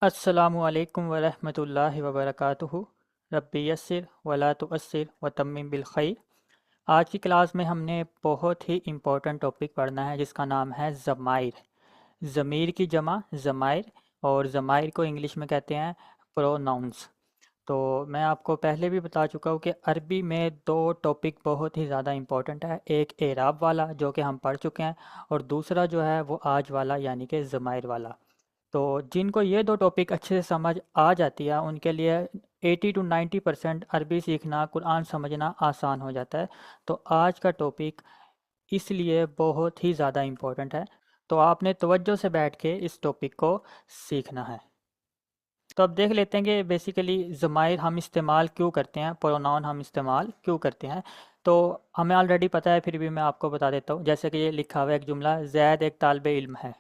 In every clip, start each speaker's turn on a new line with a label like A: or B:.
A: अस्सलामुअलैकुम वरहमतुल्लाहि वबरकातुहु। रब्बि यस्सिर वला तुअस्सिर वतम्मिम बिल खैर। आज की क्लास में हमने बहुत ही इम्पोर्टेंट टॉपिक पढ़ना है जिसका नाम है ज़माइर। ज़मीर की जमा ज़माइर, और ज़माइर को इंग्लिश में कहते हैं प्रोनाउंस। तो मैं आपको पहले भी बता चुका हूँ कि अरबी में दो टॉपिक बहुत ही ज़्यादा इम्पोर्टेंट है। एक एराब वाला जो कि हम पढ़ चुके हैं, और दूसरा जो है वो आज वाला यानी कि ज़माइर वाला। तो जिनको ये दो टॉपिक अच्छे से समझ आ जाती है उनके लिए 80 to 90% अरबी सीखना, कुरान समझना आसान हो जाता है। तो आज का टॉपिक इसलिए बहुत ही ज़्यादा इम्पोर्टेंट है, तो आपने तवज्जो से बैठ के इस टॉपिक को सीखना है। तो अब देख लेते हैं कि बेसिकली ज़माइर हम इस्तेमाल क्यों करते हैं, प्रोनाउन हम इस्तेमाल क्यों करते हैं। तो हमें ऑलरेडी पता है, फिर भी मैं आपको बता देता हूँ। जैसे कि ये लिखा हुआ है एक जुमला, ज़ैद एक तालिबे इल्म है।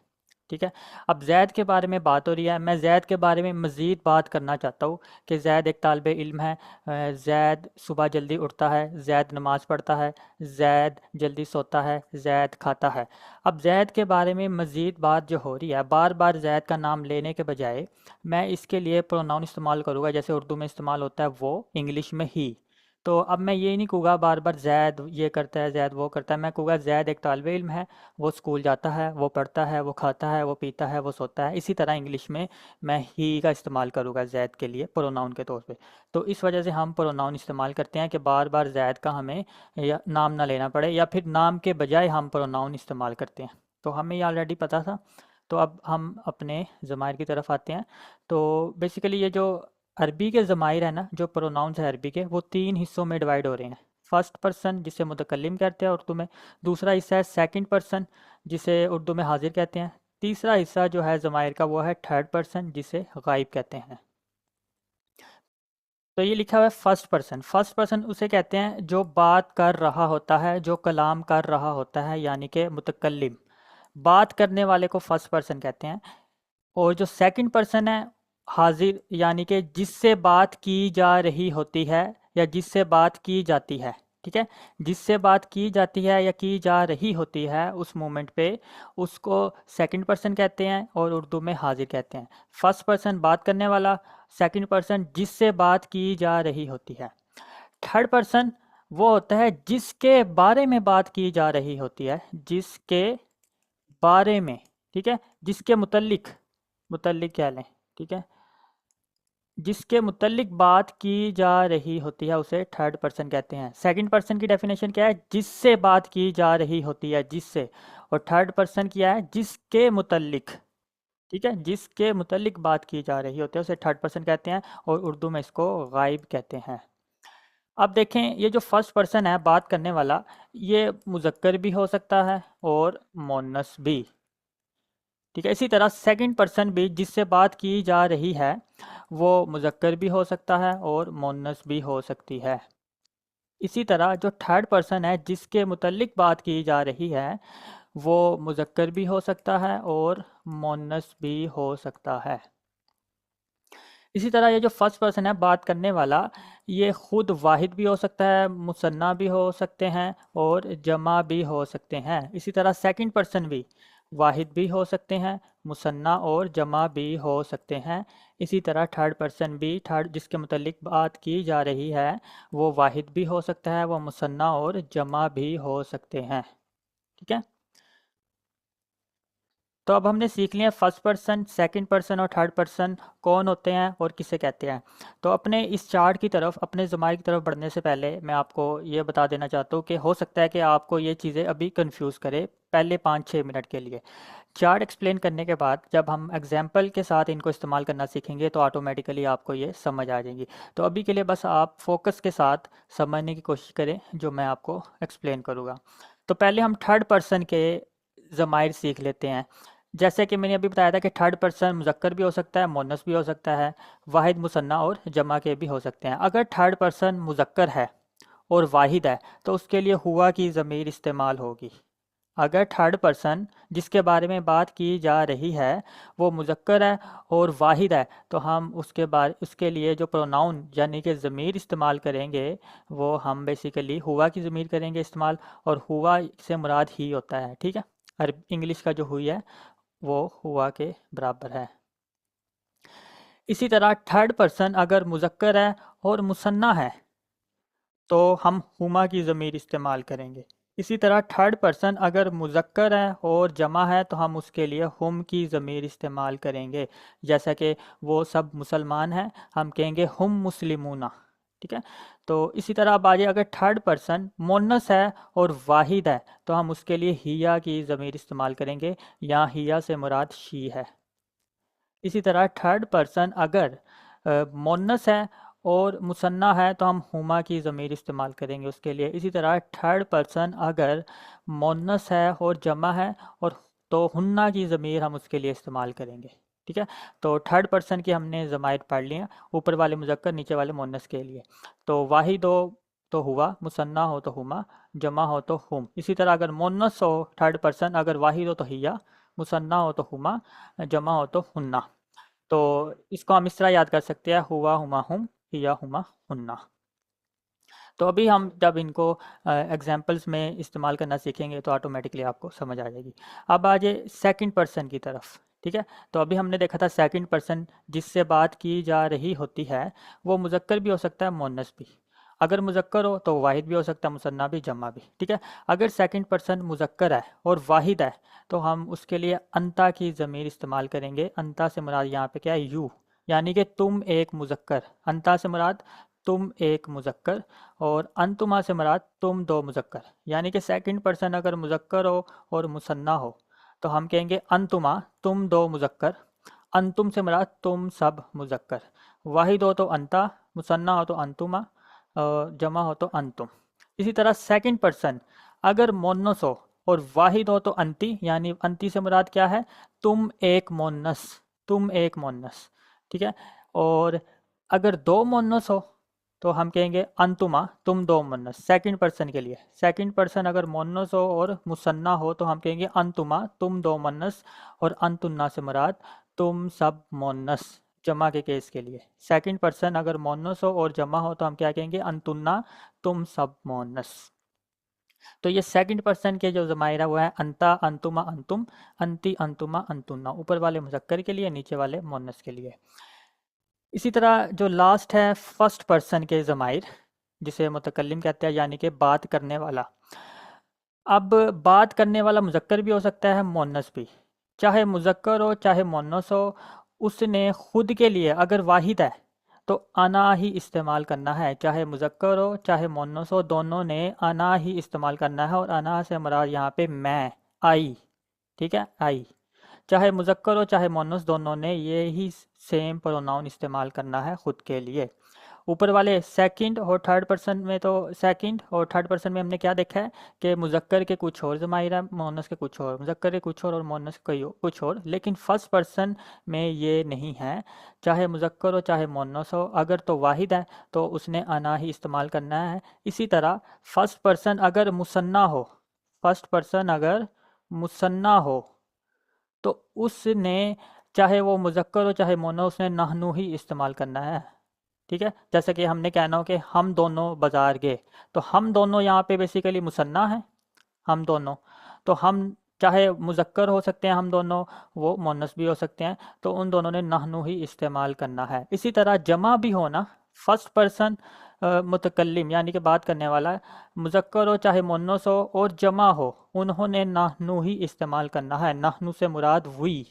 A: ठीक है। अब ज़ैद के बारे में बात हो रही है, मैं ज़ैद के बारे में मज़ीद बात करना चाहता हूँ कि ज़ैद एक तालिबे इल्म है। ज़ैद सुबह जल्दी उठता है, ज़ैद नमाज़ पढ़ता है, ज़ैद जल्दी सोता है, ज़ैद खाता है। अब ज़ैद के बारे में मज़ीद बात जो हो रही है, बार बार ज़ैद का नाम लेने के बजाय मैं इसके लिए प्रोनाउन इस्तेमाल करूँगा, जैसे उर्दू में इस्तेमाल होता है वो, इंग्लिश में ही। तो अब मैं ये नहीं कहूँगा बार बार ज़ैद ये करता है, ज़ैद वो करता है। मैं कहूँगा ज़ैद एक तालिबे इल्म है, वो स्कूल जाता है, वो पढ़ता है, वो खाता है, वो पीता है, वो सोता है। इसी तरह इंग्लिश में मैं ही का इस्तेमाल करूँगा ज़ैद के लिए प्रोनाउन के तौर पे। तो इस वजह से हम प्रोनाउन इस्तेमाल करते हैं कि बार बार ज़ैद का हमें या नाम ना लेना पड़े, या फिर नाम के बजाय हम प्रोनाउन इस्तेमाल करते हैं। तो हमें ये ऑलरेडी पता था। तो अब हम अपने ज़माइर की तरफ आते हैं। तो बेसिकली ये जो अरबी के ज़माइर है ना, जो प्रोनाउंस है अरबी के, वो तीन हिस्सों में डिवाइड हो रहे हैं। फर्स्ट पर्सन जिसे मुतकल्लिम कहते हैं उर्दू में, दूसरा हिस्सा है सेकंड पर्सन जिसे उर्दू में हाजिर कहते हैं, तीसरा हिस्सा जो है ज़माइर का वो है थर्ड पर्सन जिसे गायब कहते हैं। तो ये लिखा हुआ है फर्स्ट पर्सन। फर्स्ट पर्सन उसे कहते हैं जो बात कर रहा होता है, जो कलाम कर रहा होता है, यानी कि मुतकल्लिम। बात करने वाले को फर्स्ट पर्सन कहते हैं। और जो सेकंड पर्सन है, हाजिर, यानी कि जिससे बात की जा रही होती है या जिससे बात की जाती है। ठीक है। जिससे बात की जाती है या की जा रही होती है उस मोमेंट पे, उसको सेकंड पर्सन कहते हैं और उर्दू में हाजिर कहते हैं। फर्स्ट पर्सन बात करने वाला, सेकंड पर्सन जिससे बात की जा रही होती है। थर्ड पर्सन वो होता है जिसके बारे में बात की जा रही होती है, जिसके बारे में। ठीक है। जिसके मुतल्लिक, मुतल्लिक क्या लें। ठीक है। जिसके मुतल्लिक बात की जा रही होती है उसे थर्ड पर्सन कहते हैं। सेकंड पर्सन की डेफिनेशन क्या है, जिससे बात की जा रही होती है, जिससे। और थर्ड पर्सन क्या है, जिसके मुतल्लिक। ठीक है। जिसके मुतल्लिक बात की जा रही होती है उसे थर्ड पर्सन कहते हैं, और उर्दू में इसको गायब कहते हैं। अब देखें, ये जो फर्स्ट पर्सन है बात करने वाला, ये मुज़क्कर भी हो सकता है और मोनस भी। ठीक है। इसी तरह सेकंड पर्सन भी जिससे बात की जा रही है वो मुज़क्कर भी हो सकता है और मोनस भी हो सकती है। इसी तरह जो थर्ड पर्सन है जिसके मुतल्लिक बात की जा रही है वो मुज़क्कर भी हो सकता है और मोनस भी हो सकता है। इसी तरह ये जो फर्स्ट पर्सन है बात करने वाला, ये खुद वाहिद भी हो सकता है, मुसन्ना भी हो सकते हैं और जमा भी हो सकते हैं। इसी तरह सेकंड पर्सन भी वाहिद भी हो सकते हैं, मुसन्ना और जमा भी हो सकते हैं। इसी तरह थर्ड पर्सन भी, थर्ड जिसके मुतल्लिक बात की जा रही है वो वाहिद भी हो सकता है, वो मुसन्ना और जमा भी हो सकते हैं। ठीक है। तो अब हमने सीख लिया फर्स्ट पर्सन, सेकंड पर्सन और थर्ड पर्सन कौन होते हैं और किसे कहते हैं। तो अपने इस चार्ट की तरफ, अपने ज़माइर की तरफ बढ़ने से पहले मैं आपको ये बता देना चाहता हूँ कि हो सकता है कि आपको ये चीज़ें अभी कंफ्यूज करे पहले 5-6 मिनट के लिए। चार्ट एक्सप्लेन करने के बाद जब हम एग्जाम्पल के साथ इनको इस्तेमाल करना सीखेंगे तो ऑटोमेटिकली आपको ये समझ आ जाएंगी। तो अभी के लिए बस आप फोकस के साथ समझने की कोशिश करें जो मैं आपको एक्सप्लेन करूँगा। तो पहले हम थर्ड पर्सन के ज़माइर सीख लेते हैं। जैसे कि मैंने अभी बताया था कि थर्ड पर्सन मुज़क्कर भी हो सकता है, मुअन्नस भी हो सकता है, वाहिद, मुसन्ना और जमा के भी हो सकते हैं। अगर थर्ड पर्सन मुज़क्कर है और वाहिद है तो उसके लिए हुआ की ज़मीर इस्तेमाल होगी। अगर थर्ड पर्सन जिसके बारे में बात की जा रही है वो मुज़क्कर है और वाहिद है तो हम उसके लिए जो प्रोनाउन यानी कि ज़मीर इस्तेमाल करेंगे वो हम बेसिकली हुआ की ज़मीर करेंगे इस्तेमाल, और हुआ से मुराद ही होता है। ठीक है। अरब इंग्लिश का जो हुई है वो हुआ के बराबर है। इसी तरह थर्ड पर्सन अगर मुज़क्कर है और मुसन्ना है तो हम हुमा की ज़मीर इस्तेमाल करेंगे। इसी तरह थर्ड पर्सन अगर मुज़क्कर है और जमा है तो हम उसके लिए हुम की ज़मीर इस्तेमाल करेंगे। जैसा कि वो सब मुसलमान हैं, हम कहेंगे हुम मुस्लिमूना। ठीक है। तो इसी तरह अब आ जाए, अगर थर्ड पर्सन मोनस है और वाहिद है तो हम उसके लिए हिया की ज़मीर इस्तेमाल करेंगे। यहाँ हिया से मुराद शी है। इसी तरह थर्ड पर्सन अगर मोनस है और मुसन्ना है तो हम हुमा की ज़मीर इस्तेमाल करेंगे उसके लिए। इसी तरह थर्ड पर्सन अगर मोनस है और जमा है और तो हुन्ना की ज़मीर हम उसके लिए इस्तेमाल करेंगे। ठीक है। तो थर्ड पर्सन की हमने ज़माइर पढ़ लिया, ऊपर वाले मुज़क्कर नीचे वाले मोनस के लिए। तो वाहिद हो तो हुआ, मुसन्ना हो तो हुमा, जमा हो तो हुम। इसी तरह अगर मोनस हो थर्ड पर्सन, अगर वाहिद हो तो हिया, मुसन्ना हो तो हुमा, जमा हो तो हुन्ना। तो इसको हम इस तरह याद कर सकते हैं, हुआ हुमा हुम, हिया हुमा हुन्ना। तो अभी हम जब इनको एग्जाम्पल्स में इस्तेमाल करना सीखेंगे तो ऑटोमेटिकली आपको समझ आ जाएगी। अब आ जाए सेकंड पर्सन की तरफ। ठीक है। तो अभी हमने देखा था सेकंड पर्सन जिससे बात की जा रही होती है वो मुज़क्कर भी हो सकता है, मोनस भी। अगर मुज़क्कर हो तो वाहिद भी हो सकता है, मुसन्ना भी, जमा भी। ठीक है। अगर सेकंड पर्सन मुज़क्कर है और वाहिद है तो हम उसके लिए अंता की ज़मीर इस्तेमाल करेंगे। अंता से मुराद यहाँ पे क्या है, यू, यानी कि तुम एक मुज़क्कर। अंता से मुराद तुम एक मुज़क्कर और अंतुमा से मुराद तुम दो मुज़क्कर। यानी कि सेकंड पर्सन अगर मुज़क्कर हो और मुसन्ना हो तो हम कहेंगे अंतुमा तुम दो मुज़क्कर, अंतुम से मुराद तुम सब मुज़क्कर। वाहिद हो तो अंता, मुसन्ना हो तो अंतुमा, जमा हो तो अंतुम। इसी तरह सेकंड पर्सन अगर मोनस हो और वाहिद हो तो अंती, यानी अंती से मुराद क्या है, तुम एक मोनस, तुम एक मोनस। ठीक है। और अगर दो मोनस हो तो हम कहेंगे अंतुमा तुम दो मोनस, सेकंड पर्सन के लिए। सेकंड पर्सन अगर मोनस हो और मुसन्ना हो तो हम कहेंगे अंतुमा तुम दो मोनस, और अंतुन्ना से मुराद तुम सब मोनस, जमा के केस के लिए। सेकंड पर्सन अगर मोनस हो और जमा हो तो हम क्या कहेंगे, अंतुन्ना तुम सब मोनस। तो ये सेकंड पर्सन के जो ज़माइर है वो है अंता, अंतुमा, अंतुम, अंति, अंतुमा, अंतुन्ना, ऊपर वाले मुज़क्कर के लिए, नीचे वाले मोनस के लिए। इसी तरह जो लास्ट है फर्स्ट पर्सन के ज़माइर, जिसे मुतकल्लिम कहते हैं, यानी कि बात करने वाला। अब बात करने वाला मुज़क्कर भी हो सकता है, मोनस भी। चाहे मुज़क्कर हो चाहे मोनस हो, उसने खुद के लिए अगर वाहिद है तो अना ही इस्तेमाल करना है। चाहे मुज़क्कर हो चाहे मोनस हो, दोनों ने अना ही इस्तेमाल करना है। और अना से मुराद यहाँ पे मैं, आई। ठीक है, आई। चाहे मुज़क्कर हो चाहे मोनस, दोनों ने ये ही सेम प्रोनाउन इस्तेमाल करना है खुद के लिए। ऊपर वाले सेकंड और थर्ड पर्सन में, तो सेकंड और थर्ड पर्सन में हमने क्या देखा है कि मुज़क्कर के कुछ और ज़माइर हैं, मोनस के कुछ और, मुज़क्कर के कुछ और मोनस के कुछ और। लेकिन फर्स्ट पर्सन में ये नहीं है। चाहे मुज़क्कर हो चाहे मोनस हो, अगर तो वाहिद है तो उसने अना ही इस्तेमाल करना है। इसी तरह फर्स्ट पर्सन अगर मुसन्ना हो, फर्स्ट पर्सन अगर मुसन्ना हो तो उसने, चाहे वो मुज़क्कर हो चाहे मोनो, उसने नहनु ही इस्तेमाल करना है। ठीक है। जैसे कि हमने कहना हो कि हम दोनों बाजार गए, तो हम दोनों यहाँ पे बेसिकली मुसन्ना है, हम दोनों। तो हम चाहे मुज़क्कर हो सकते हैं हम दोनों, वो मोनस भी हो सकते हैं, तो उन दोनों ने नहनु ही इस्तेमाल करना है। इसी तरह जमा भी होना, फर्स्ट पर्सन मुतकल्लिम यानी कि बात करने वाला, मुज़क्कर हो चाहे मोनस हो और जमा हो, उन्होंने नहनु ही इस्तेमाल करना है। नहनु से मुराद वी,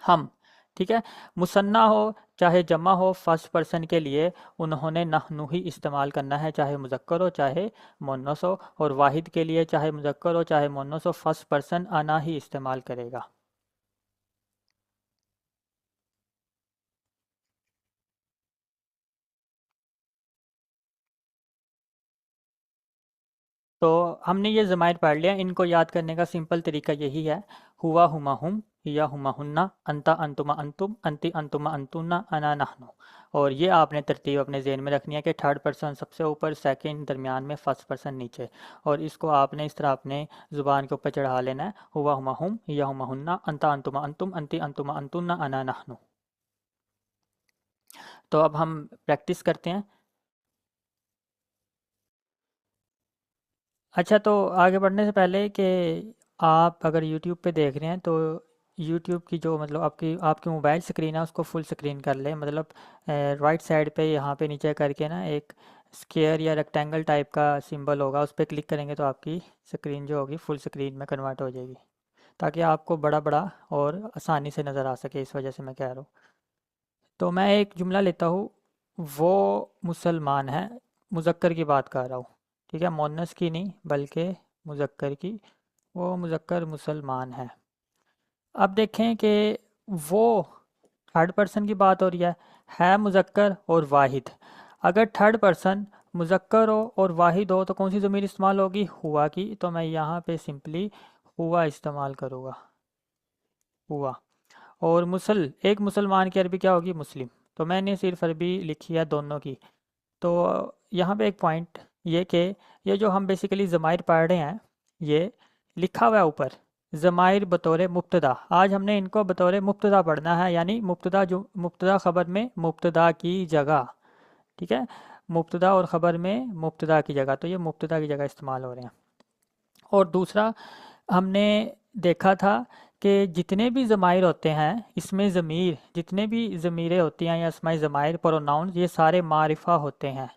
A: हम। ठीक है। मुसन्ना हो चाहे जमा हो, फर्स्ट पर्सन के लिए उन्होंने नहनु ही इस्तेमाल करना है, चाहे मुज़क्कर हो चाहे मोनस हो। और वाहिद के लिए चाहे मुज़क्कर हो चाहे मोनस हो, फर्स्ट पर्सन अना ही इस्तेमाल करेगा। तो हमने ये ज़माइर पढ़ लिया, इनको याद करने का सिंपल तरीका यही है, हुआ हुमा हुम, हिया हुमा हुन्ना, अंता अंतुमा अंतुम, अंति अंतुमा अंतुन्ना, अना नहनु। और ये आपने तरतीब अपने जहन में रखनी है कि थर्ड पर्सन सबसे ऊपर, सेकंड दरमियान में, फर्स्ट पर्सन नीचे। और इसको आपने इस तरह अपने ज़ुबान के ऊपर चढ़ा लेना है, हुआ हुमा हुम, हिया हुमा हुन्ना, अंता अंतुमा अंतुम, अंति अंतुमा अंतुन्ना, अना नहनु। तो अब हम प्रैक्टिस करते हैं। अच्छा, तो आगे बढ़ने से पहले कि आप अगर यूट्यूब पे देख रहे हैं तो यूट्यूब की जो मतलब आपकी आपकी मोबाइल स्क्रीन है उसको फुल स्क्रीन कर लें, मतलब राइट साइड पे यहाँ पे नीचे करके ना एक स्क्वायर या रेक्टेंगल टाइप का सिंबल होगा, उस पर क्लिक करेंगे तो आपकी स्क्रीन जो होगी फुल स्क्रीन में कन्वर्ट हो जाएगी, ताकि आपको बड़ा बड़ा और आसानी से नज़र आ सके, इस वजह से मैं कह रहा हूँ। तो मैं एक जुमला लेता हूँ, वो मुसलमान है, मुज़क्कर की बात कर रहा हूँ, ठीक है, मुअन्नस की नहीं बल्कि मुज़क्कर की। वो मुज़क्कर मुसलमान है। अब देखें कि वो थर्ड पर्सन की बात हो रही है मुज़क्कर और वाहिद। अगर थर्ड पर्सन मुज़क्कर हो और वाहिद हो तो कौन सी ज़मीर इस्तेमाल होगी? हुआ की। तो मैं यहाँ पे सिंपली हुआ इस्तेमाल करूँगा, हुआ। और एक मुसलमान की अरबी क्या होगी? मुस्लिम। तो मैंने सिर्फ अरबी लिखी है दोनों की। तो यहाँ पे एक पॉइंट ये कि ये जो हम बेसिकली ज़माइर पढ़ रहे हैं, ये लिखा हुआ है ऊपर ज़माइर बतौर मुब्तदा। आज हमने इनको बतौर मुब्तदा पढ़ना है, यानी मुब्तदा जो मुब्तदा ख़बर में मुब्तदा की जगह, ठीक है, मुब्तदा और ख़बर में मुब्तदा की जगह, तो ये मुब्तदा की जगह इस्तेमाल हो रहे हैं। और दूसरा हमने देखा था कि जितने भी ज़माइर होते हैं इसमें ज़मीर, जितने भी ज़मीरें होती हैं या अस्माए ज़माइर प्रोनाउन, ये सारे मारिफा होते हैं,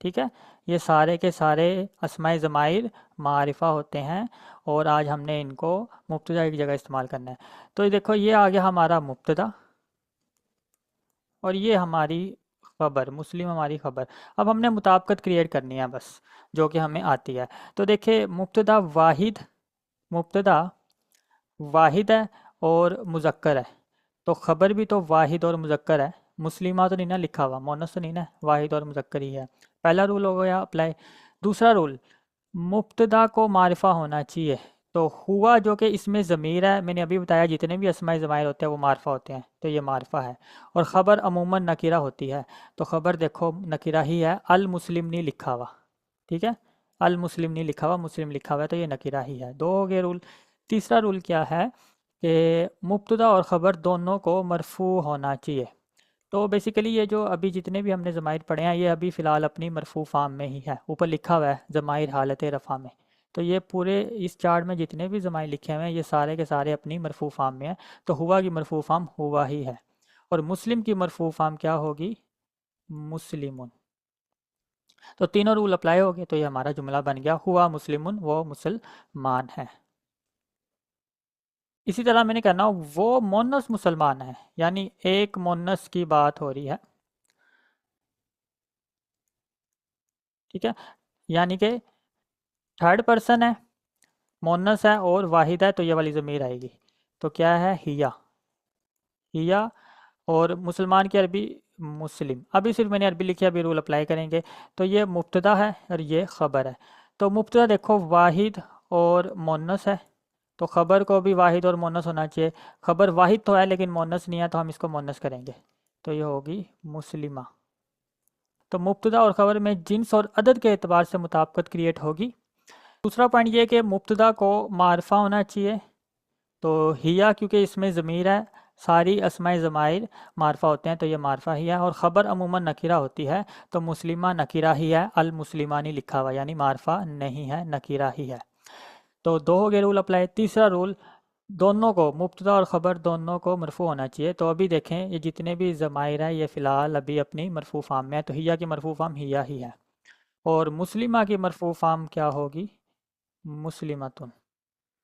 A: ठीक है, ये सारे के सारे अस्माए ज़माइर मारिफा होते हैं। और आज हमने इनको मुब्तदा की जगह इस्तेमाल करना है। तो ये देखो, ये आ गया हमारा मुब्तदा और ये हमारी ख़बर, मुस्लिम हमारी ख़बर। अब हमने मुताबिकत क्रिएट करनी है बस, जो कि हमें आती है। तो देखिए, मुब्तदा वाहिद है और मुज़क्कर है, तो ख़बर भी तो वाहिद और मुज़क्कर है। मुस्लिमा तो नहीं ना लिखा हुआ, मोनस तो नहीं ना, वाहिद और मुज़क्कर ही है। पहला रूल हो गया अप्लाई। दूसरा रूल, मुब्तदा को मारिफा होना चाहिए। तो हुआ जो कि इसमें ज़मीर है, मैंने अभी बताया जितने भी अस्माए ज़माइर होते हैं वो मारिफा होते हैं, तो ये मारिफा है। और ख़बर अमूमन नकीरा होती है, तो ख़बर देखो नकीरा ही है, अल मुस्लिम नहीं लिखा हुआ, ठीक है, अल मुस्लिम नहीं लिखा हुआ, मुस्लिम लिखा हुआ है, तो ये नकीरा ही है। दो हो गए रूल। तीसरा रूल क्या है कि मुब्तदा और ख़बर दोनों को मरफू होना चाहिए। तो बेसिकली ये जो अभी जितने भी हमने ज़माइर पढ़े हैं ये अभी फ़िलहाल अपनी मरफू फार्म में ही है, ऊपर लिखा हुआ है ज़माइर हालत रफ़ा में। तो ये पूरे इस चार्ट में जितने भी ज़माइर लिखे हुए हैं ये सारे के सारे अपनी मरफू फार्म में हैं। तो हुआ की मरफू फार्म हुआ ही है, और मुस्लिम की मरफू फार्म क्या होगी? मुस्लिमुन। तो तीनों रूल अप्लाई हो गए, तो ये हमारा जुमला बन गया, हुआ मुस्लिमुन, वो मुसलमान है। इसी तरह मैंने कहना वो मोनस मुसलमान है, यानी एक मोनस की बात हो रही है, ठीक है, यानी कि थर्ड पर्सन है, मोनस है और वाहिद है, तो ये वाली ज़मीर आएगी। तो क्या है? हिया, हिया। और मुसलमान की अरबी मुस्लिम। अभी सिर्फ मैंने अरबी लिखी है, अभी रूल अप्लाई करेंगे। तो ये मुब्तदा है और ये ख़बर है। तो मुब्तदा देखो वाहिद और मोनस है, तो ख़बर को भी वाहिद और मोनस होना चाहिए। ख़बर वाहिद तो है लेकिन मोनस नहीं है, तो हम इसको मोनस करेंगे, तो ये होगी मुस्लिमा। तो मुब्तदा और ख़बर में जिन्स और अदद के एतबार से मुताबिकत क्रिएट होगी। दूसरा पॉइंट ये कि मुब्तदा को मारफा होना चाहिए, तो हिया क्योंकि इसमें ज़मीर है, सारी अस्माए ज़माइर मारफा होते हैं, तो ये मारफा ही है। और ख़बर अमूमन नकीरा होती है, तो मुस्लिमा नकीरा ही है, अल मुस्लिमानी लिखा हुआ, यानी मारफा नहीं है, नकीरा ही है। तो दो हो गए रूल अप्लाई। तीसरा रूल, दोनों को, मुब्तदा और ख़बर दोनों को मरफू होना चाहिए। तो अभी देखें ये जितने भी ज़माइर हैं ये फ़िलहाल अभी अपनी मरफू फार्म में है, तो हिया की मरफू फार्म हिया ही है। और मुस्लिमा की मरफू फार्म क्या होगी? मुस्लिमतुन,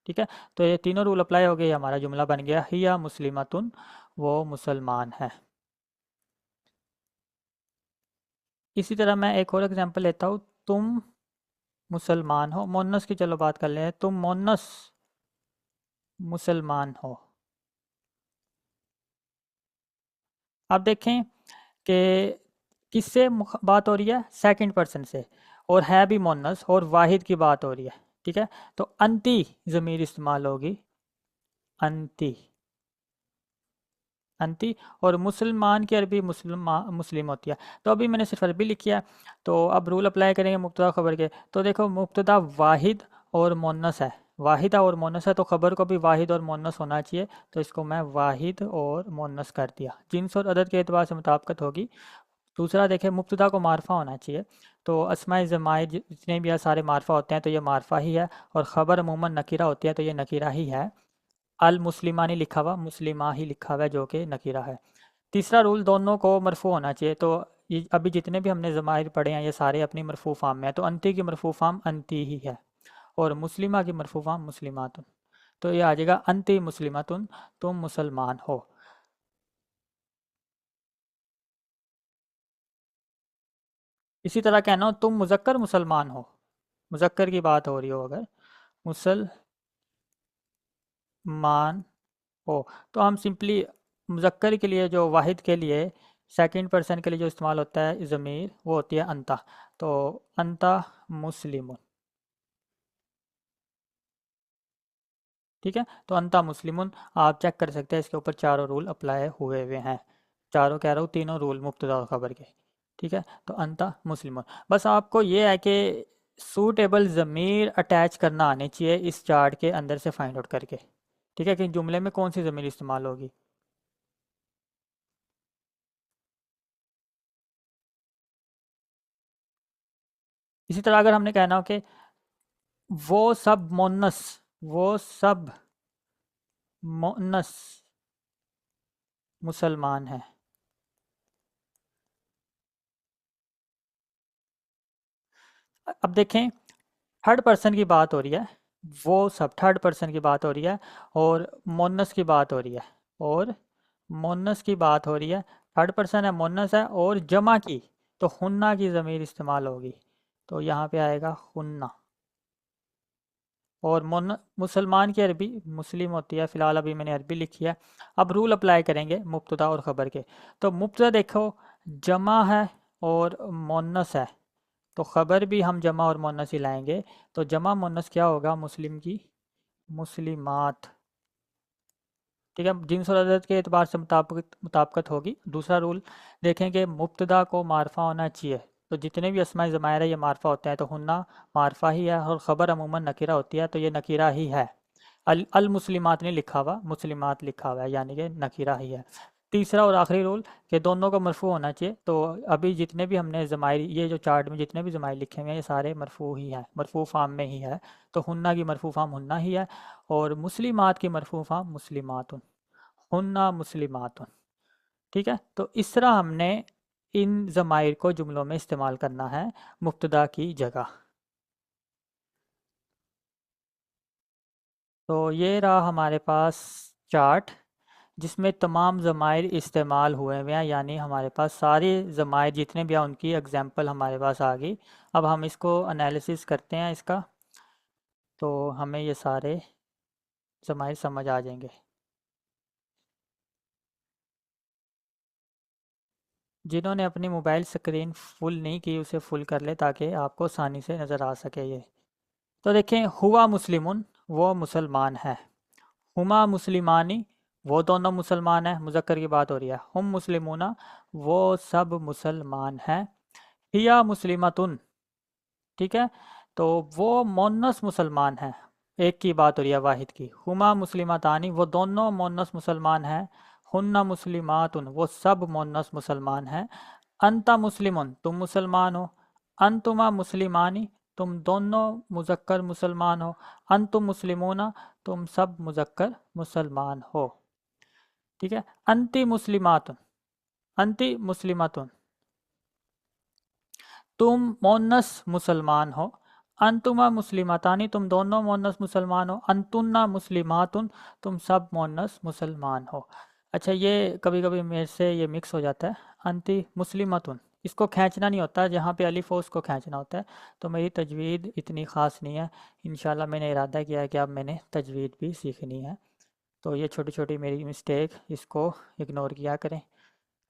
A: ठीक है। तो ये तीनों रूल अप्लाई हो गए, हमारा जुमला बन गया, हिया मुस्लिमतुन, वो मुसलमान है। इसी तरह मैं एक और एग्जांपल लेता हूँ, तुम मुसलमान हो, मोनस की चलो बात कर लें, तुम मोनस मुसलमान हो। अब देखें कि किससे बात हो रही है? सेकंड पर्सन से, और है भी मोनस, और वाहिद की बात हो रही है, ठीक है। तो अंती ज़मीर इस्तेमाल होगी, अंती, अंती। और मुसलमान की अरबी मुस्लिम होती है। तो अभी मैंने सिर्फ अरबी लिखी है, तो अब रूल अप्लाई करेंगे मुब्तदा ख़बर के। तो देखो मुब्तदा वाहिद और मोनस है, वाहिदा और मोनस है, तो ख़बर को भी वाहिद और मोनस होना चाहिए, तो इसको मैं वाहिद और मोनस कर दिया। जिन्स और अदद के एतबार से मुताबिकत होगी। दूसरा देखें, मुब्तदा को मारफा होना चाहिए, तो अस्माए ज़माइर जितने भी सारे मारफा होते हैं, तो ये मारफा ही है। और ख़बर अमूमन नकीरा होती है, तो ये नकीरा ही है। अल मुस्लिमानी लिखा हुआ, मुस्लिमा ही लिखा हुआ है जो कि नकीरा है। तीसरा रूल, दोनों को मरफू होना चाहिए। तो ये अभी जितने भी हमने ज़माइर पढ़े हैं ये सारे अपनी मरफू फार्म में है। तो अंती की मरफू फार्म अंती ही है, और मुस्लिमा की मरफू फार्म मुस्लिमातुन। तो ये आ जाएगा अंती मुस्लिमातुन, तुम मुसलमान हो। इसी तरह कहना हो तुम मुजक्कर मुसलमान हो, मुजक्कर की बात हो रही हो अगर, मुसलमान हो, तो हम सिंपली मुजक्कर के लिए, जो वाहिद के लिए, सेकंड पर्सन के लिए जो इस्तेमाल होता है ज़मीर, वो होती है अंता। तो अंता मुस्लिम, ठीक है। तो अंता मुस्लिमुन, आप चेक कर सकते हैं इसके ऊपर चारों रूल अप्लाई हुए हुए हैं। चारों कह रहा हूँ, तीनों रूल मुब्तदा और खबर के, ठीक है। तो अंता मुस्लिमुन, बस आपको ये है कि सूटेबल ज़मीर अटैच करना आनी चाहिए इस चार्ट के अंदर से फाइंड आउट करके, ठीक है, कि जुमले में कौन सी ज़मीर इस्तेमाल होगी। इसी तरह अगर हमने कहना हो कि वो सब मोनस, वो सब मोनस मुसलमान है। अब देखें, थर्ड पर्सन की बात हो रही है, वो सब थर्ड पर्सन की बात हो रही है, और मोनस की बात हो रही है, और मोनस की बात हो रही है। थर्ड पर्सन है, मोनस है, और जमा की, तो हुन्ना की ज़मीर इस्तेमाल होगी। तो यहाँ पे आएगा हुन्ना। और मोन मुसलमान की अरबी मुस्लिम होती है, फ़िलहाल अभी मैंने अरबी लिखी है। अब रूल अप्लाई करेंगे मुब्तदा और ख़बर के। तो मुब्तदा देखो जमा है और मोनस है, तो ख़बर भी हम जमा और मोनस ही लाएंगे। तो जमा मोनस क्या होगा, मुस्लिम की मुस्लिमात, ठीक है, जिन्स और अदद के एतबार से मुताबिकत होगी। दूसरा रूल देखेंगे, मुब्तदा को मारफा होना चाहिए। तो जितने भी अस्माए ज़मायर है ये मारफा होते हैं, तो हुन्ना मारफा ही है, और ख़बर अमूमन नकीरा होती है, तो ये नकीरा ही है। अल मुस्लिमात नहीं लिखा हुआ, मुस्लिमात लिखा हुआ है, यानी कि नकीरा ही है। तीसरा और आखिरी रूल, कि दोनों को मरफू होना चाहिए। तो अभी जितने भी हमने ज़मायर, ये जो चार्ट में जितने भी ज़मायर लिखे हुए हैं ये सारे मरफू ही हैं, मरफू फार्म में ही है। तो हुन्ना की मरफू फार्म हुन्ना ही है, और मुस्लिमात की मरफू फार्म मुस्लिमातुन, हुन्ना मुस्लिमातुन, ठीक है। तो इस तरह हमने इन ज़माइर को जुमलों में इस्तेमाल करना है मुब्तदा की जगह। तो ये रहा हमारे पास चार्ट, जिसमें तमाम ज़माइर इस्तेमाल हुए हुए हैं, यानी हमारे पास सारे ज़माइर जितने भी हैं उनकी एग्जांपल हमारे पास आ गई। अब हम इसको एनालिसिस करते हैं इसका, तो हमें ये सारे ज़माइर समझ आ जाएंगे। जिन्होंने अपनी मोबाइल स्क्रीन फुल नहीं की उसे फुल कर ले, ताकि आपको आसानी से नज़र आ सके ये। तो देखें, हुआ मुस्लिमुन, वो मुसलमान है। हुमा मुस्लिमानी, वो दोनों मुसलमान हैं, मुज़क्कर की बात हो रही है। हुम मुस्लिमूना, वो सब मुसलमान हैं। हिया मुस्लिमतुन, ठीक है, तो वो मोनस मुसलमान है, एक की बात हो रही है वाहिद की। हुमा मुस्लिमतानी, वो दोनों मोनस मुसलमान हैं। हुन्ना मुस्लिमातुन, वो सब मोनस मुसलमान हैं। अंता मुस्लिमुन, तुम मुसलमान हो। अंतुमा मुस्लिमानी, तुम दोनों मुज़क्कर मुसलमान हो। अंतुम मुस्लिमूना, तुम सब मुज़क्कर मुसलमान हो, ठीक है। अंति मुस्लिमातुन, अंति मुस्लिमातुन, तुम मोनस मुसलमान हो। अंतुमा मुस्लिमातानी, तुम दोनों मोनस मुसलमान हो। अंतुन्ना मुस्लिमातुन, तुम सब मोनस मुसलमान हो। अच्छा, ये कभी कभी मेरे से ये मिक्स हो जाता है, अंति मुस्लिमतुन, इसको खींचना नहीं होता, जहाँ पे अलिफ हो उसको खींचना होता है। तो मेरी तजवीद इतनी ख़ास नहीं है, इंशाल्लाह मैंने इरादा किया है कि अब मैंने तजवीद भी सीखनी है। तो ये छोटी छोटी मेरी मिस्टेक, इसको इग्नोर किया करें।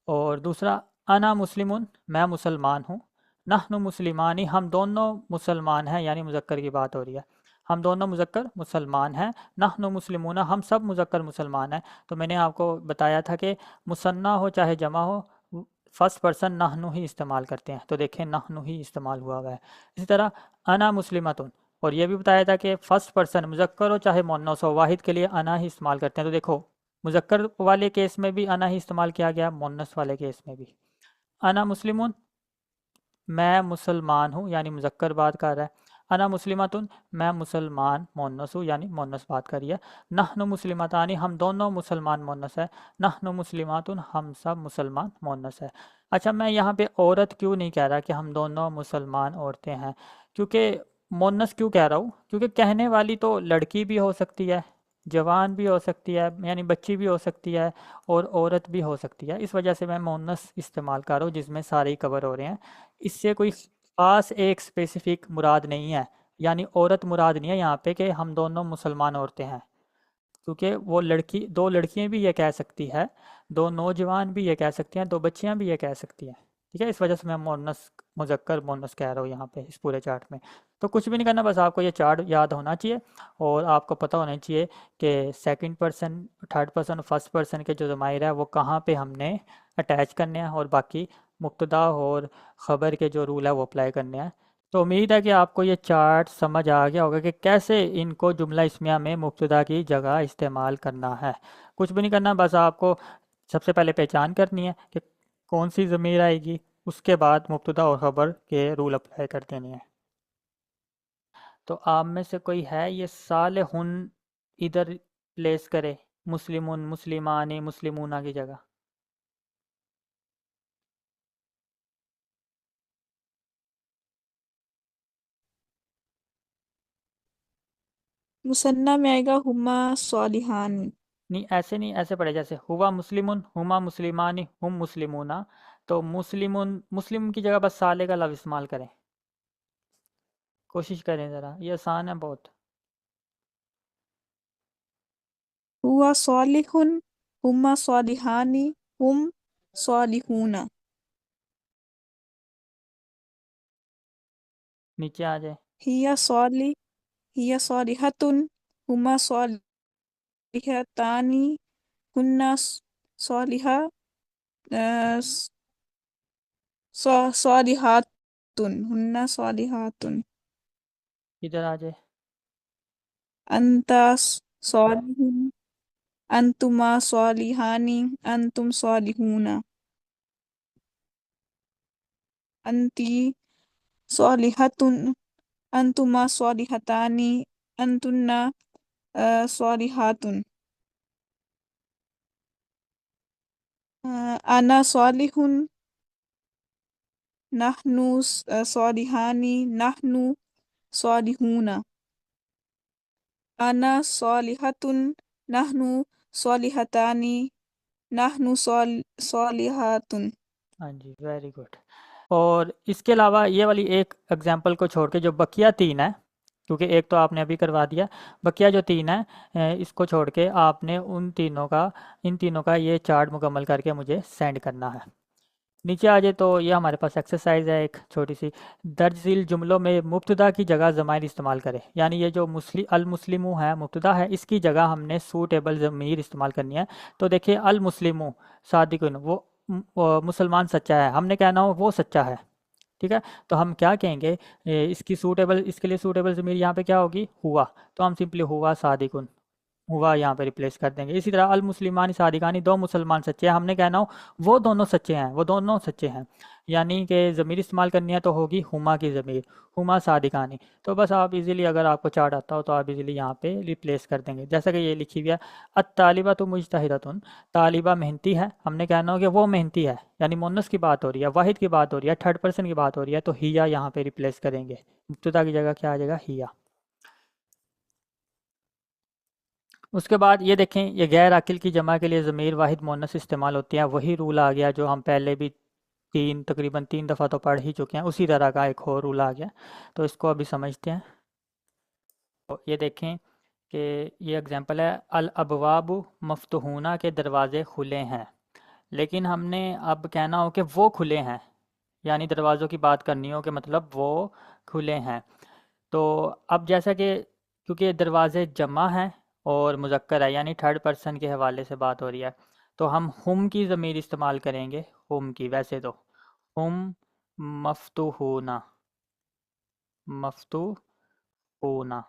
A: और दूसरा, अना मुस्लिमुन, मैं मुसलमान हूँ। नहनु मुस्लिमानी, हम दोनों मुसलमान हैं, यानी मुज़क्कर की बात हो रही है, हम दोनों मुज़क्कर मुसलमान हैं। नहनु मुस्लिमूना, हम सब मुज़क्कर मुसलमान हैं। तो मैंने आपको बताया था कि मुसन्ना हो चाहे जमा हो, फर्स्ट पर्सन नहनु ही इस्तेमाल करते हैं। तो देखें, नहनु ही इस्तेमाल हुआ हुआ है। इसी तरह अना मुस्लिमतुन, और ये भी बताया था कि फर्स्ट पर्सन मुज़क्कर हो चाहे मुअन्नस हो, वाहिद के लिए अना ही इस्तेमाल करते हैं। तो देखो, मुज़क्कर वाले केस में भी अना ही इस्तेमाल किया गया, मुअन्नस वाले केस में भी। अना मुस्लिमुन, मैं मुसलमान हूँ, यानी मुज़क्कर बात कर रहा है। अना मुस्लिमातुन, मैं मुसलमान मोनस हूँ, यानी मोनस बात करिए। नहनु मुस्लिमातानी, हम दोनों मुसलमान मोनस है। नहनु मुस्लिमातुन, हम सब मुसलमान मोनस है। अच्छा, मैं यहाँ पे औरत क्यों नहीं कह रहा कि हम दोनों मुसलमान औरतें हैं? क्योंकि मोनस क्यों कह रहा हूँ, क्योंकि कहने वाली तो लड़की भी हो सकती है, जवान भी हो सकती है, यानी बच्ची भी हो सकती है, और औरत भी हो सकती है। इस वजह से मैं मोनस इस्तेमाल कर रहा हूँ जिसमें सारे ही कवर हो रहे हैं। इससे कोई ख़ास एक स्पेसिफिक मुराद नहीं है, यानी औरत मुराद नहीं है यहाँ पे कि हम दोनों मुसलमान औरतें हैं, क्योंकि वो लड़की, दो लड़कियां भी ये कह सकती है, दो नौजवान भी ये कह सकती हैं, दो बच्चियां भी ये कह सकती हैं। ठीक है, इस वजह से मैं मोनस, मुजक्कर मोनस कह रहा हूँ यहाँ पे इस पूरे चार्ट में। तो कुछ भी नहीं करना, बस आपको ये चार्ट याद होना चाहिए, और आपको पता होना चाहिए कि सेकंड पर्सन, थर्ड पर्सन और फर्स्ट पर्सन के जो ज़माइर है वो कहाँ पे हमने अटैच करने हैं, और बाकी मुब्तदा और ख़बर के जो रूल है वो अप्लाई करने हैं। तो उम्मीद है कि आपको ये चार्ट समझ आ गया होगा कि कैसे इनको जुमला इस्मिया में मुब्तदा की जगह इस्तेमाल करना है। कुछ भी नहीं करना, बस आपको सबसे पहले पहचान करनी है कि कौन सी ज़मीर आएगी, उसके बाद मुब्तदा और ख़बर के रूल अप्लाई कर देने हैं। तो आप में से कोई है ये सालेहुन इधर प्लेस करे, मुस्लिमुन मुस्लिमानी मुस्लिमूना की जगह?
B: मुसन्ना में आएगा हुमा स्वालिहान।
A: नहीं, ऐसे नहीं, ऐसे पढ़े जैसे हुआ मुस्लिमुन हुमा मुस्लिमानी हुम मुस्लिमूना। तो मुस्लिमुन, मुस्लिम की जगह बस साले का लफ्ज़ इस्तेमाल करें, कोशिश करें ज़रा, ये आसान है बहुत।
B: हुआ स्वालिहुन, हुमा स्वालिहानी, हुम स्वालिहूना।
A: नीचे आ जाए।
B: हिया स्वालि, हिया स्वालिहतुन, हुमा स्वालिहतानी, हुन्ना स्वालिहा, स्वालिहातुन, हुन्ना स्वालिहातुन।
A: इधर आ जाए।
B: अंता स्वालिहुन, अंतुमा स्वालिहानी, अंतुम स्वालिहूना। अंती स्वालिहतुन, अंतुमा स्वालिहतानी, अंतुन्ना स्वालिहातुन। अना स्वालिहुन, नहनु स्वालिहानी, नहनु स्वालिहूना। अना स्वालिहतुन, नहनु स्वालिहतानी, नहनु स्वालिहातुन।
A: हाँ जी, वेरी गुड। और इसके अलावा ये वाली एक एग्जांपल को छोड़ के जो बकिया तीन है, क्योंकि एक तो आपने अभी करवा दिया, बकिया जो तीन है, इसको छोड़ के आपने उन तीनों का, इन तीनों का ये चार्ट मुकम्मल करके मुझे सेंड करना है। नीचे आ जाए, तो ये हमारे पास एक्सरसाइज है एक छोटी सी। दर्ज झील जुमलों में मुब्तदा की जगह ज़माइर इस्तेमाल करें, यानी ये जो अल मुस्लिमू है मुब्तदा है, इसकी जगह हमने सूटेबल ज़मीर इस्तेमाल करनी है। तो देखिए, अल मुस्लिमू सादिकुन, वो मुसलमान सच्चा है, हमने कहना हो वो सच्चा है। ठीक है, तो हम क्या कहेंगे, इसकी सूटेबल, इसके लिए सूटेबल ज़मीर यहाँ पे क्या होगी, हुआ। तो हम सिंपली हुआ सादिकुन, हुआ यहाँ पे रिप्लेस कर देंगे। इसी तरह अल मुस्लिमानी सादिकानी, दो मुसलमान सच्चे हैं, हमने कहना हो वो दोनों सच्चे हैं, वो दोनों सच्चे हैं, यानी कि ज़मीर इस्तेमाल करनी है तो होगी हुमा की ज़मीर, हुमा सादिकानी। तो बस आप इजीली, अगर आपको चार्ट आता हो तो आप इजीली यहाँ पे रिप्लेस कर देंगे, जैसा कि ये लिखी हुई है। अत्तालिबा तो मुजतहिदतुन, तालिबा मेहनती है, हमने कहना हो कि वो मेहनती है, यानी मुन्नस की बात हो रही है, वाहिद की बात हो रही है, थर्ड पर्सन की बात हो रही है, तो हिया यहाँ पे रिप्लेस करेंगे। मुब्तदा की जगह क्या आ जाएगा, हिया। उसके बाद ये देखें, ये गैर अकिल की जमा के लिए ज़मीर वाहिद मुअन्नस इस्तेमाल होती हैं, वही रूल आ गया जो हम पहले भी तकरीबन तीन दफ़ा तो पढ़ ही चुके हैं, उसी तरह का एक और रूल आ गया। तो इसको अभी समझते हैं। तो ये देखें कि ये एग्जांपल है, अल अबवाबु मफ्तूहुना, के दरवाज़े खुले हैं। लेकिन हमने अब कहना हो कि वो खुले हैं, यानी दरवाज़ों की बात करनी हो कि मतलब वो खुले हैं। तो अब जैसा कि, क्योंकि दरवाजे जमा है और मुज़क्कर है, यानी थर्ड पर्सन के हवाले से बात हो रही है, तो हम हुम की ज़मीर इस्तेमाल करेंगे, हुम की। वैसे तो हुम मफ्तूहुना, मफ्तूहुना।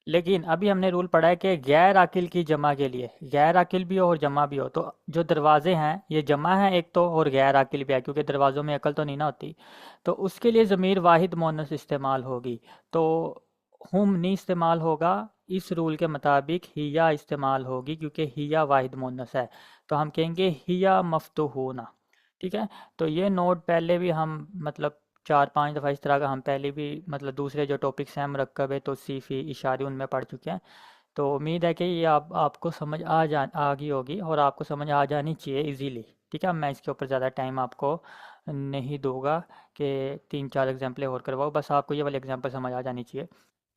A: लेकिन अभी हमने रूल पढ़ा है कि गैर आकिल की जमा के लिए, गैर आकिल भी हो और जमा भी हो, तो जो दरवाजे हैं ये जमा है एक तो, और गैर आकिल भी है, क्योंकि दरवाज़ों में अकल तो नहीं ना होती। तो उसके लिए ज़मीर वाहिद मोनस इस्तेमाल होगी। तो हुम नहीं इस्तेमाल होगा, इस रूल के मुताबिक हिया इस्तेमाल होगी, क्योंकि हिया वाहिद मोनस है। तो हम कहेंगे हिया मफ्तूहुना। ठीक है। तो ये नोट पहले भी हम मतलब 4-5 दफ़ा इस तरह का हम पहले भी मतलब दूसरे जो टॉपिक्स हैं मुरक्कब है तौसीफ़ी इशारे उनमें पढ़ चुके हैं। तो उम्मीद है कि ये आपको समझ आ गई होगी और आपको समझ आ जानी चाहिए इजीली। ठीक है। मैं इसके ऊपर ज़्यादा टाइम आपको नहीं दूंगा कि 3-4 एग्जाम्पलें और करवाओ, बस आपको ये वाली एग्जाम्पल समझ आ जानी चाहिए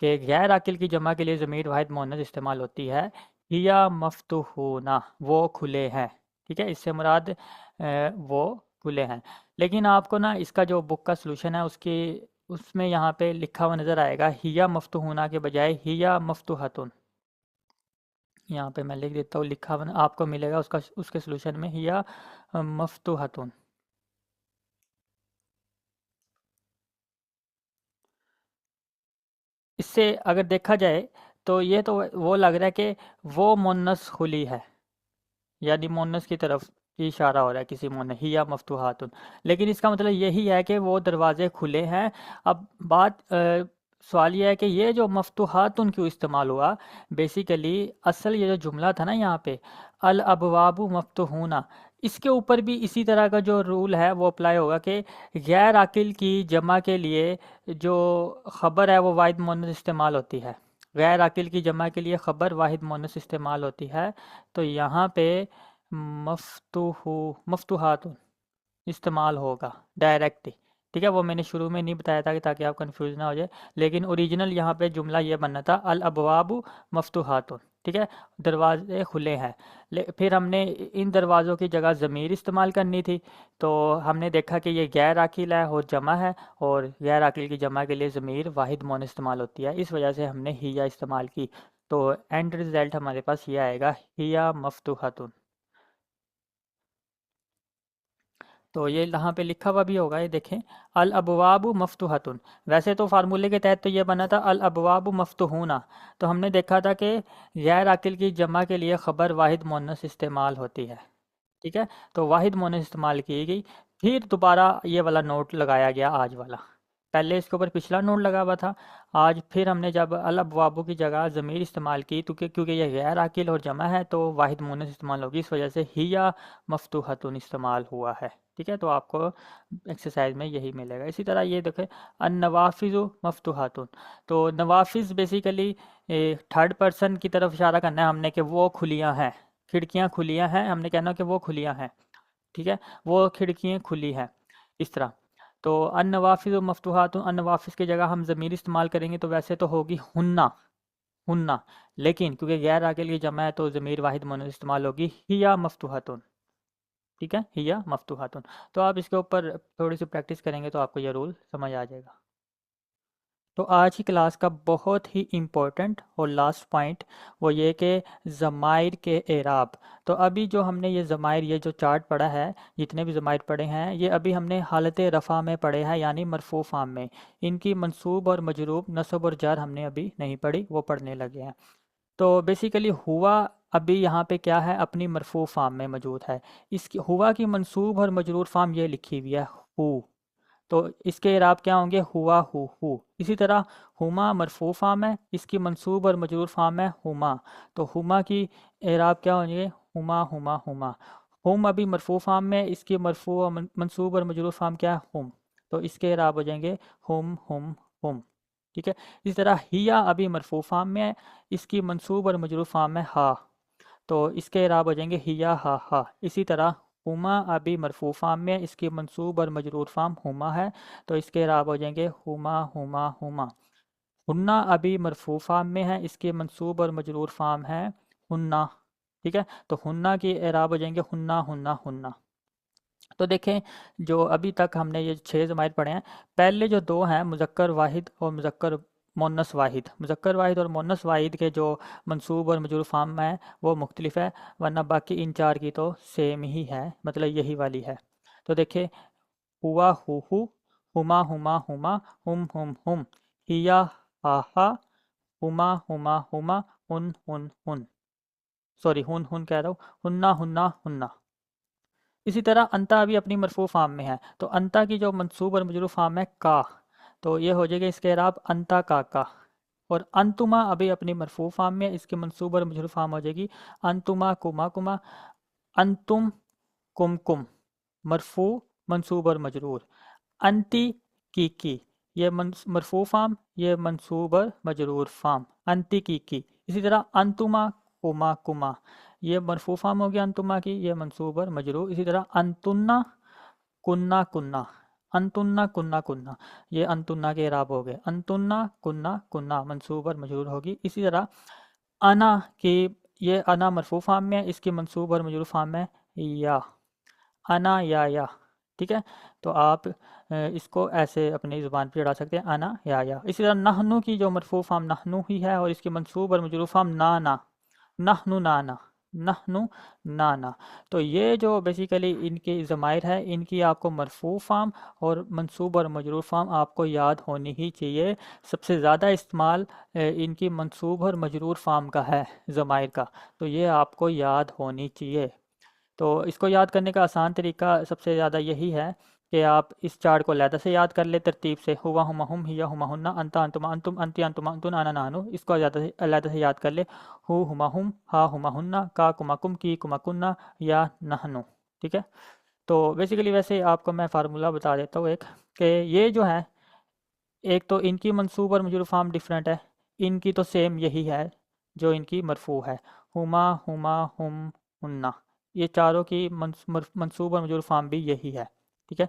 A: कि गैर आकिल की जमा के लिए ज़मीर वाहिद मुअन्नस इस्तेमाल होती है। हिया मफ्तूहुना, वो खुले हैं। ठीक है। इससे मुराद वो खुले हैं। लेकिन आपको ना इसका जो बुक का सलूशन है उसकी उसमें यहाँ पे लिखा हुआ नज़र आएगा हिया मफ्तूहुना के बजाय हिया मफ्तूहतुन। यहाँ पे मैं लिख देता हूँ, लिखा हुआ आपको मिलेगा उसका, उसके सलूशन में हिया मफ्तूहतुन। इससे अगर देखा जाए तो ये तो वो लग रहा है कि वो मुन्नस खुली है, यानी मोनस की तरफ ही इशारा हो रहा है किसी मोन हिया मफ्तूहातुन। लेकिन इसका मतलब यही है कि वो दरवाजे खुले हैं। अब बात सवाल ये है कि ये जो मफ्तूहातुन क्यों इस्तेमाल हुआ। बेसिकली असल ये जो जुमला था ना यहाँ पे, अल अबवाबु मफ्तूहुना, इसके ऊपर भी इसी तरह का जो रूल है वो अप्लाई होगा कि गैर आकिल की जमा के लिए जो खबर है वो वाहिद मुअन्नस इस्तेमाल होती है। गैर आकिल की जमा के लिए खबर वाहिद मुअन्नस इस्तेमाल होती है। तो यहाँ पे मफ्तूहु मफ्तूहातुन इस्तेमाल होगा डायरेक्ट ही। ठीक है। वो मैंने शुरू में नहीं बताया था कि ताकि आप कंफ्यूज ना हो जाए, लेकिन ओरिजिनल यहाँ पे जुमला ये बनना था अल अबवाबु मफ्तूहातुन। ठीक है। दरवाजे खुले हैं। फिर हमने इन दरवाज़ों की जगह ज़मीर इस्तेमाल करनी थी। तो हमने देखा कि ये गैर आकिल है और जमा है, और गैर आकिल की जमा के लिए ज़मीर वाहिद मौन इस्तेमाल होती है, इस वजह से हमने हिया इस्तेमाल की। तो एंड रिज़ल्ट हमारे पास ये आएगा हिया मफ्तूहतुन। तो ये यहाँ पे लिखा हुआ भी होगा, ये देखें, अल अबवाबु मफ्तूहतुन। वैसे तो फार्मूले के तहत तो ये बना था अल अबवाबु मफ्तूहुना। तो हमने देखा था कि गैर आकिल की जमा के लिए खबर वाहिद मुअन्नस इस्तेमाल होती है। ठीक है। तो वाहिद मुअन्नस इस्तेमाल की गई। फिर दोबारा ये वाला नोट लगाया गया आज वाला। पहले इसके ऊपर पिछला नोट लगा हुआ था। आज फिर हमने जब अल अबवाबु की जगह ज़मीर इस्तेमाल की, क्योंकि क्योंकि ये गैर आकिल और जमा है तो वाहिद मुअन्नस इस्तेमाल होगी, इस वजह से हिया मफ्तूहतुन इस्तेमाल हुआ है। ठीक है। तो आपको एक्सरसाइज में यही मिलेगा। इसी तरह ये देखें, अन नवाफिज़ु मफ्तूहातुन। तो नवाफिज़ बेसिकली थर्ड पर्सन की तरफ इशारा करना है हमने कि वो खुलियाँ हैं, खिड़कियाँ खुलियाँ हैं, हमने कहना कि वो खुलियाँ हैं। ठीक है। वो खिड़कियाँ खुली हैं, इस तरह। तो अन नवाफिज़ मफ्तूहातुन, अन नवाफिज़ की जगह हम ज़मीर इस्तेमाल करेंगे तो वैसे तो होगी हुन्ना, हुन्ना। लेकिन क्योंकि गैर आकिल की जमा है तो ज़मीर वाहिद मुअन्नस इस्तेमाल होगी हिया मफ्तूहातुन। ठीक है। हिया मफ्तूहातुन। तो आप इसके ऊपर थोड़ी सी प्रैक्टिस करेंगे तो आपको ये रूल समझ आ जाएगा। तो आज की क्लास का बहुत ही इम्पोर्टेंट और लास्ट पॉइंट वो ये कि ज़माइर के एराब। तो अभी जो हमने ये ज़माइर, ये जो चार्ट पढ़ा है, जितने भी ज़माइर पढ़े हैं, ये अभी हमने हालत रफ़ा में पढ़े हैं, यानी मरफ़ू फ़ार्म में। इनकी मंसूब और मजरूब, नस्ब और जार हमने अभी नहीं पढ़ी, वो पढ़ने लगे हैं। तो बेसिकली हुआ अभी यहाँ पे क्या है, अपनी मरफ़ू फ़ार्म में मौजूद है। इसकी हुआ की मंसूब और मजरूर फ़ार्म ये लिखी हुई है हु। तो इसके इराब क्या होंगे, हुआ हु। इसी तरह हुमा मरफू फार्म है, इसकी मंसूब और मजरूर फार्म है हुमा। तो हुमा की इराब क्या होंगे, हुमा हुमा हुमा। हुम अभी मरफू फार्म में, इसकी मरफू और मंसूब और मजरूर फार्म क्या है, हुम। तो इसके इराब हो जाएंगे हुम हुम हुम। ठीक है। इस तरह हिया अभी मरफू फार्म में है, इसकी मंसूब और मजरूर फार्म है हा। तो इसके इराब हो जाएंगे हिया हा हा। इसी तरह हुमा अभी मरफू फार्म में, इसकी मंसूब और मजरूर फार्म हुमा है, तो इसके इराब हो जाएंगे हुमा हुमा हुमा। हुन्ना अभी मरफू फार्म में है, इसके मंसूब और मजरूर फार्म है हुन्ना। ठीक है। तो हुन्ना की इराब हो जाएंगे हुन्ना हुन्ना हुन्ना। तो देखें, जो अभी तक हमने ये 6 ज़माइर पढ़े हैं, पहले जो 2 हैं मुज़क्कर वाहिद और मुज़क्कर मुअन्नस वाहिद, मुज़क्कर वाहिद और मुअन्नस वाहिद के जो मंसूब और मजरूर फार्म है वो मुख्तलिफ है, वरना बाकी इन 4 की तो सेम ही है, मतलब यही वाली है। तो देखें, हुआ हु, हुमा हुमा हुमा, हुम हुम हुम, हिया हा हा, हुमा हुमा हुमा, हुन, सॉरी हुन हुन कह रहा हूँ, हुन्ना हुन्ना हुन्ना। इसी तरह अंता अभी अपनी मरफू फार्म में है, तो अंता की जो मंसूब और मजरूर फार्म है का, तो ये हो जाएगा इसके इराब अंता का। और अंतुमा अभी अपनी मरफू फार्म में, इसकी मंसूब और मजरूर फार्म हो जाएगी अंतुमा कुमा कुमा, अंतुम कुम कुम, मरफू मंसूब और मजरूर। अंती की, ये मरफू फार्म, ये मंसूब और मजरूर फार्म, अंती की। इसी तरह अंतुमा कुमा कुमा, ये मरफू फार्म हो गया अंतुमा की, ये मंसूब और मजरूर। इसी तरह अंतुन्ना कुन्ना कुन्ना, अंतुन्ना कुन्ना कुन्ना, ये अंतुन्ना के इराब हो गए, अंतुन्ना कुन्ना कुन्ना मंसूब और मजरूर होगी। इसी तरह अना की, ये अना मरफू फार्म में है, इसकी मंसूब और मजरूर फार्म में या, अना या। ठीक है, तो आप इसको ऐसे अपनी ज़ुबान पे चढ़ा सकते हैं, अना या। इसी तरह नहनु की जो मरफू फार्म नहनु ही है, और इसकी मंसूब और मजरूर फार्म ना ना, नहनु नाना, नहनु नाना। तो ये जो बेसिकली इनके ज़माइर है, इनकी आपको मरफू फार्म और मंसूब और मजरूर फार्म आपको याद होनी ही चाहिए। सबसे ज़्यादा इस्तेमाल इनकी मंसूब और मजरूर फार्म का है ज़माइर का, तो ये आपको याद होनी चाहिए। तो इसको याद करने का आसान तरीका सबसे ज़्यादा यही है कि आप इस चार्ट को अलहदा से याद कर ले तरतीब से, हुआ हुमा हुम, हिया हुमा हुन्ना, अंता अंतुमा अंतुम, अंती अंतुमा अंतुन, आना नानु, इसको अलहदा से याद कर ले। हु हुमा हुम, हा हुमा हुन्ना, का कुमा कुम, की कुमा कुन्ना, या नहनु। ठीक है, तो बेसिकली वैसे आपको मैं फार्मूला बता देता हूँ एक, कि ये जो है, एक तो इनकी मंसूब और मजरूर फार्म डिफरेंट है, इनकी तो सेम यही है जो इनकी मरफू है, हुमा हुमा हुम हुन्ना, ये चारों की मंसूब और मजरूर फार्म भी यही है। ठीक है,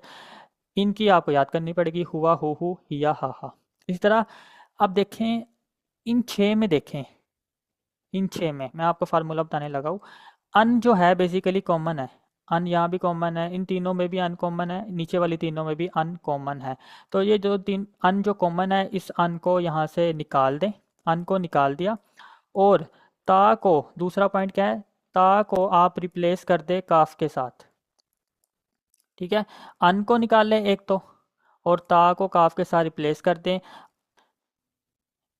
A: इनकी आपको याद करनी पड़ेगी, हुआ हु हिया हा। इसी तरह अब देखें इन छः में, देखें इन छः में मैं आपको फार्मूला बताने लगा हूँ। अन जो है बेसिकली कॉमन है, अन यहाँ भी कॉमन है, इन तीनों में भी अन कॉमन है, नीचे वाली तीनों में भी अन कॉमन है। तो ये जो तीन अन जो कॉमन है, इस अन को यहाँ से निकाल दें, अन को निकाल दिया। और ता को, दूसरा पॉइंट क्या है, ता को आप रिप्लेस कर दे काफ के साथ। ठीक है, अन को निकाल लें एक तो, और ता को काफ के साथ रिप्लेस कर दें।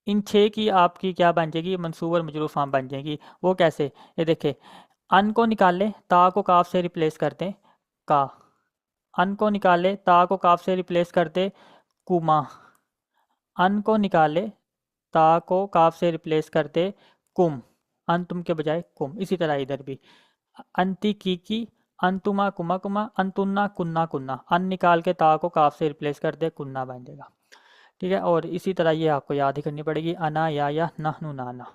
A: इन छः की आपकी क्या बन जाएगी, मंसूब और मजरूर फार्म बन जाएगी। वो कैसे, ये देखें, अन को निकाल लें, ता को काफ से रिप्लेस कर दें का, अन को निकाल ले, ता को काफ से रिप्लेस कर दे कुमा, अन को निकाले, ता को काफ से रिप्लेस कर दे कुम, अंतुम के बजाय कुम। इसी तरह इधर भी अंति की, अंतुमा कुमा कुमा, अंतुन्ना कुन्ना कुन्ना, अन निकाल के ता को काफ से रिप्लेस कर दे कुन्ना बन जाएगा। ठीक है, और इसी तरह ये आपको याद ही करनी पड़ेगी, अना या नहनु नाना।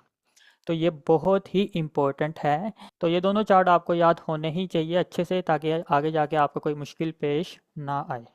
A: तो ये बहुत ही इम्पोर्टेंट है। तो ये दोनों चार्ट आपको याद होने ही चाहिए अच्छे से, ताकि आगे जाके आपको कोई मुश्किल पेश ना आए।